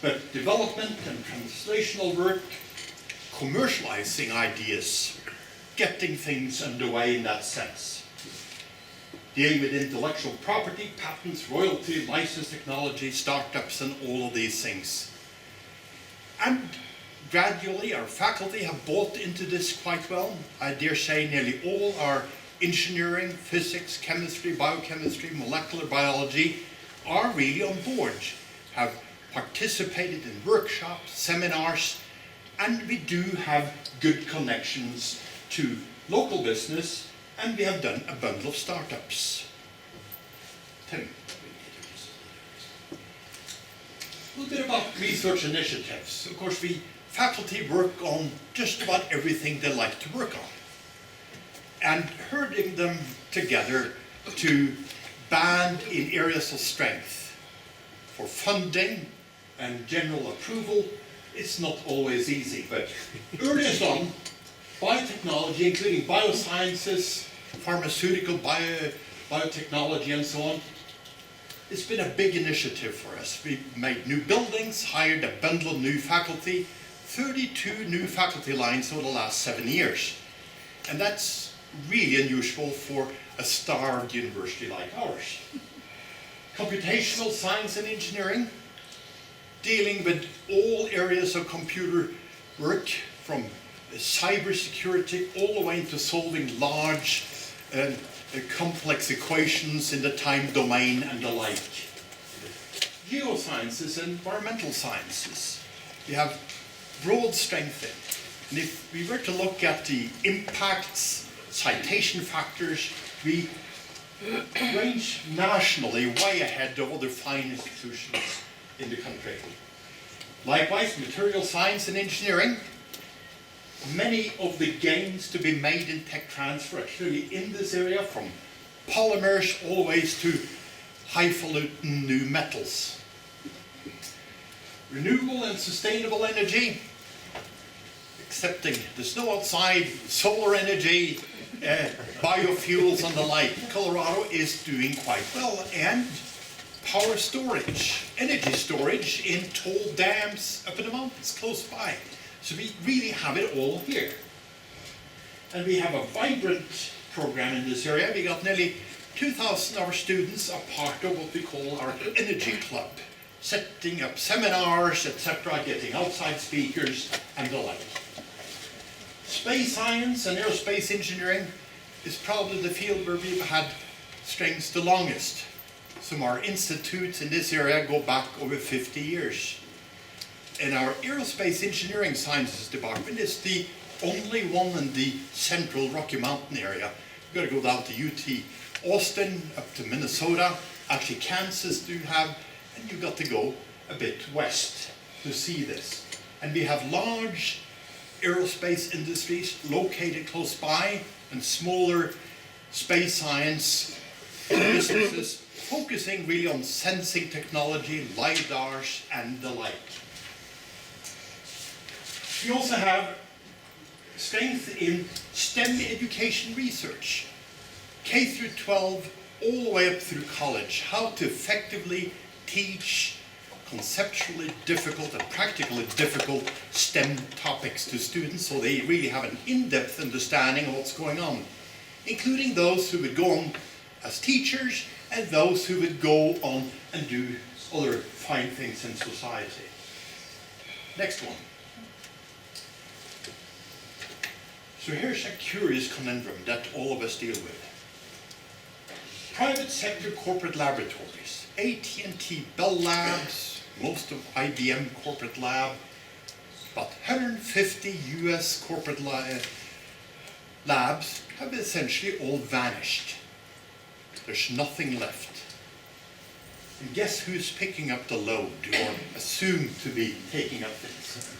but development and translational work, commercializing ideas, getting things underway in that sense. Dealing with intellectual property, patents, royalty, license technology, startups, and all of these things. And gradually our faculty have bought into this quite well. I dare say nearly all our engineering, physics, chemistry, biochemistry, molecular biology are really on board, have participated in workshops, seminars, and we do have good connections to local business, and we have done a bundle of startups. Tim. A little bit about research initiatives. Of course, we faculty work on just about everything they like to work on. And herding them together to band in areas of strength. For funding and general approval, it's not always easy, but earliest on, biotechnology, including biosciences, pharmaceutical, biotechnology, and so on, it's been a big initiative for us. We made new buildings, hired a bundle of new faculty, 32 new faculty lines over the last 7 years. And that's really unusual for a starved university like ours. Computational science and engineering, dealing with all areas of computer work, from cybersecurity all the way into solving large complex equations in the time domain and the like. Geosciences and environmental sciences. We have broad strength in. And if we were to look at the impacts, citation factors, we range nationally way ahead of other fine institutions in the country. Likewise, material science and engineering. Many of the gains to be made in tech transfer actually in this area, from polymers all the way to highfalutin new metals. Renewable and sustainable energy, accepting the snow outside, solar energy, biofuels and the like. Colorado is doing quite well. And power storage, energy storage in tall dams up in the mountains close by. So we really have it all here. And we have a vibrant program in this area. We got nearly 2,000 of our students are part of what we call our energy club, setting up seminars, etc., getting outside speakers and the like. Space science and aerospace engineering is probably the field where we've had strengths the longest. Some of our institutes in this area go back over 50 years. And our aerospace engineering sciences department is the only one in the central Rocky Mountain area. You've got to go down to UT Austin, up to Minnesota, actually Kansas do have, and you've got to go a bit west to see this. And we have large aerospace industries located close by, and smaller space science businesses focusing really on sensing technology, LiDARs, and the like. We also have strength in STEM education research, K through 12, all the way up through college, how to effectively teach conceptually difficult and practically difficult STEM topics to students so they really have an in-depth understanding of what's going on, including those who would go on as teachers and those who would go on and do other fine things in society. Next one. So here's a curious conundrum that all of us deal with. Private sector corporate laboratories, AT&T, Bell Labs, most of IBM corporate lab, about 150 US corporate labs have essentially all vanished. There's nothing left. And guess who's picking up the load, or assumed to be taking up things?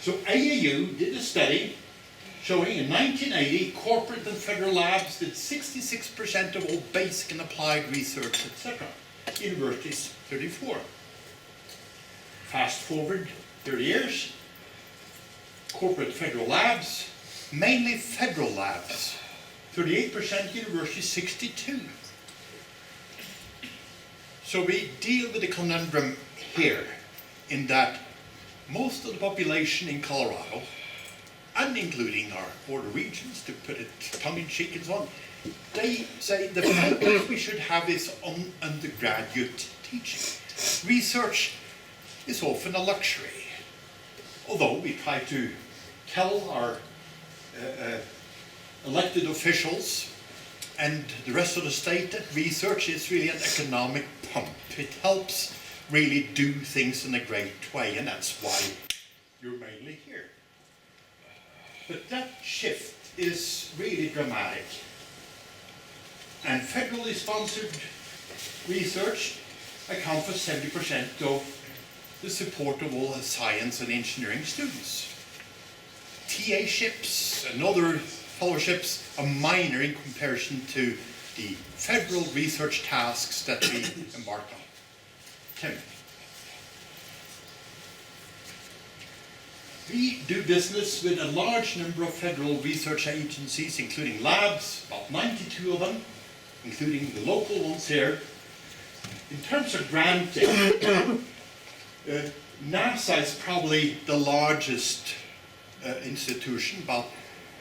So AAU did a study showing in 1980, corporate and federal labs did 66% of all basic and applied research, etc. Universities, 34. Fast forward 30 years, corporate federal labs, mainly federal labs, 38%, universities, 62. So we deal with the conundrum here. in that most of the population in Colorado, and including our border regions, to put it tongue-in-cheek and so on, they say the focus we should have is on undergraduate teaching. Research is often a luxury, although we try to tell our elected officials and the rest of the state that research is really an economic pump. It helps really do things in a great way, and that's why you're mainly here. But that shift is really dramatic. And federally sponsored research accounts for 70% of the support of all science and engineering students. TA-ships and other fellowships are minor in comparison to the federal research tasks that we embark on. Tim. We do business with a large number of federal research agencies, including labs, about 92 of them, including the local ones here. In terms of granting, NASA is probably the largest institution. About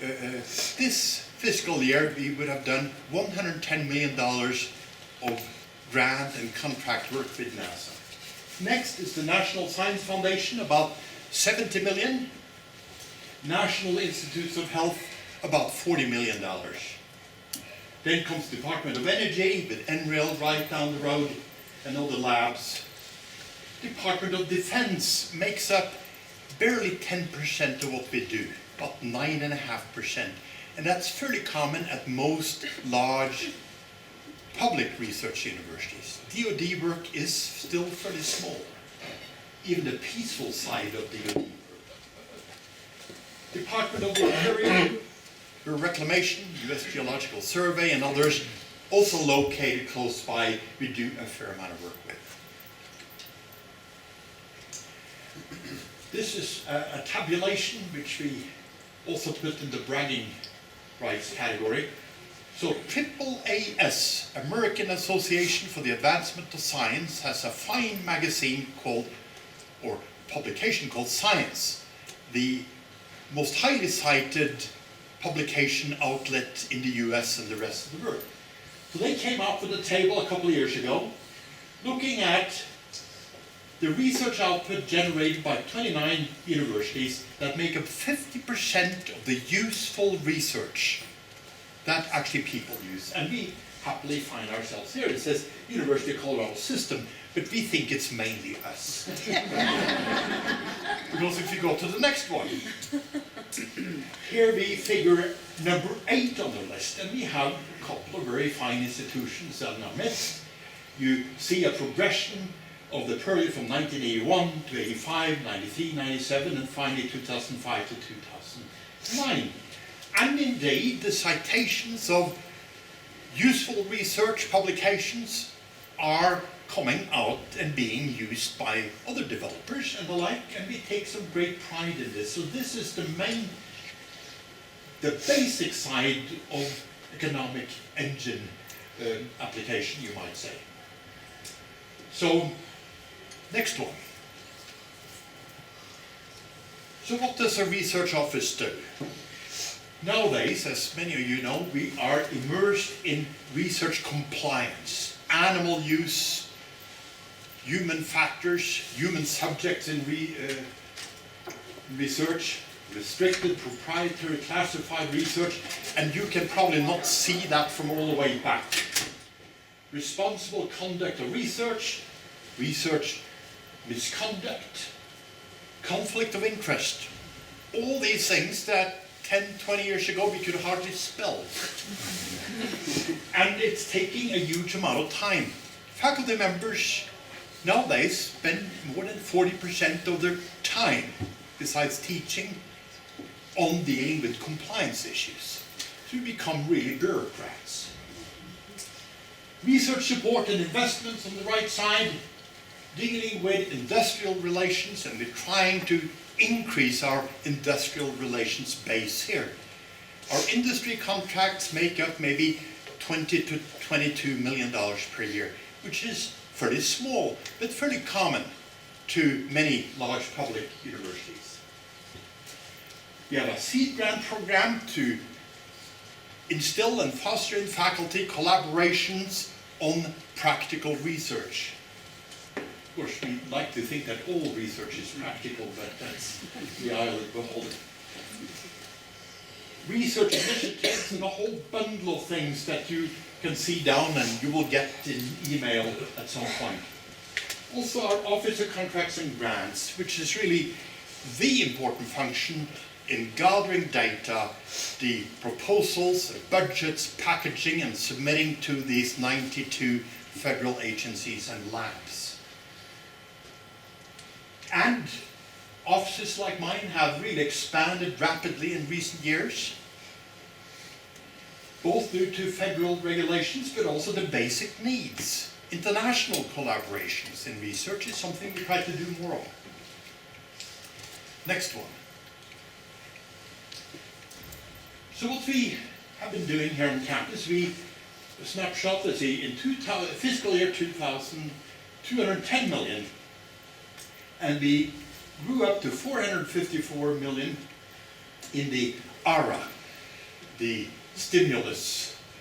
this fiscal year, we would have done $110 million of grant and contract work with NASA. Next is the National Science Foundation, about 70 million. National Institutes of Health, about $40 million. Then comes the Department of Energy with NREL right down the road and other labs. Department of Defense makes up barely 10% of what we do, about 9.5%. And that's fairly common at most large public research universities. DoD work is still fairly small, even the peaceful side of DoD work. Department of the Interior, Reclamation, US Geological Survey, and others, also located close by, we do a fair amount of work with. This is a tabulation which we also put in the bragging rights category. So AAAS, American Association for the Advancement of Science, has a fine magazine called, or publication called Science, the most highly cited publication outlet in the US and the rest of the world. So they came up with a table a couple of years ago, looking at the research output generated by 29 universities that make up 50% of the useful research that actually people use. And we happily find ourselves here. It says University of Colorado System, but we think it's mainly us. Because if you go to the next one, here we figure number 8 on the list, and we have a couple of very fine institutions in our midst. You see a progression of the period from 1981 to 85, 93, 97, and finally 2005 to 2009. And indeed, the citations of useful research publications are coming out and being used by other developers and the like, and we take some great pride in this. So this is the basic side of economic engine application, you might say. So, next one. So what does a research office do? Nowadays, as many of you know, we are immersed in research compliance, animal use, human factors, human subjects in research, restricted, proprietary, classified research, and you can probably not see that from all the way back. Responsible conduct of research, research misconduct, conflict of interest, all these things that 10, 20 years ago we could hardly spell. And it's taking a huge amount of time. Faculty members nowadays spend more than 40% of their time, besides teaching, on dealing with compliance issues. So we become really bureaucrats. Research support and investments on the right side, dealing with industrial relations, and we're trying to increase our industrial relations base here. Our industry contracts make up maybe $20 to $22 million per year, which is fairly small, but fairly common. to many large public universities. We have a seed grant program to instill and foster in faculty collaborations on practical research. Of course, we like to think that all research is practical, but that's the eye of the beholder. Research initiatives and a whole bundle of things that you can see down and you will get in email at some point. Also our Office of Contracts and Grants, which is really the important function in gathering data, the proposals, budgets, packaging and submitting to these 92 federal agencies and labs. And offices like mine have really expanded rapidly in recent years, both due to federal regulations, but also the basic needs. International collaborations in research is something we try to do more of. Next one. So what we have been doing here on campus, a snapshot, let's see, in fiscal year 2000, 210 million, and we grew up to 454 million in the ARA, the stimulus